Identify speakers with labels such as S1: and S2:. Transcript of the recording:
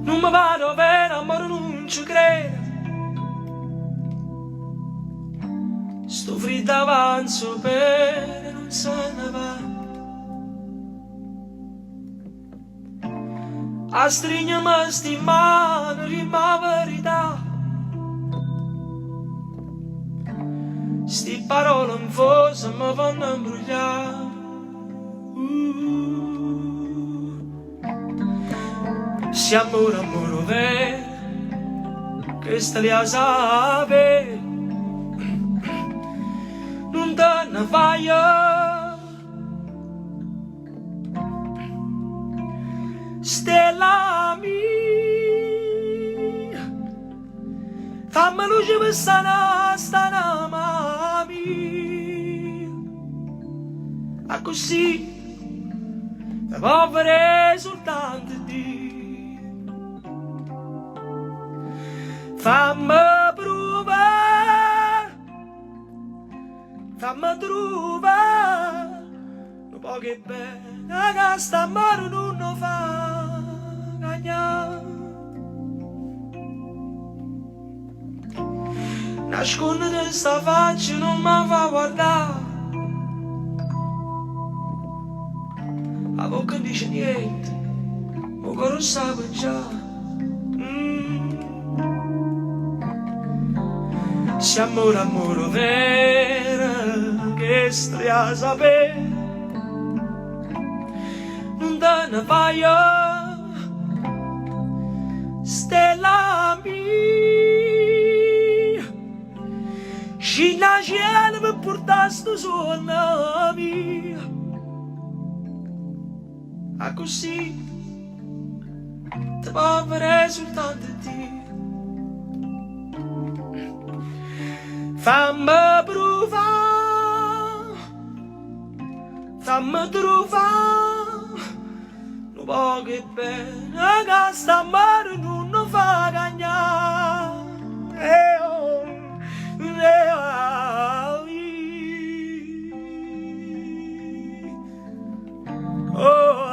S1: Non mi vado bene, amore, non ci credo. Sto fritto avanzo bene, non se ne va. A stringermi sti mani, rima verità. Sti parole in forza mi fanno imbrugliare. Siamo un amore vero, che sta lì a sapere. Non te ne vai, stella mia, fammi luce per sta mia. A così ti povere soltanto di. Fammi provare, fammi trovare un po' che bene che sta mare non fa cagnare. Nascondere sta faccia non mi fa guardare. A bocca non dice niente, ma il cuore sa già. Siamo un amore vero, che stai a sapere. Non te ne vai, stella mia. Scina cielo per portare sto sogno mio. A così ti povere soltanto di. Fammi provare, fammi trovare un po' che bene che sta mare non fa cagnare. Oh,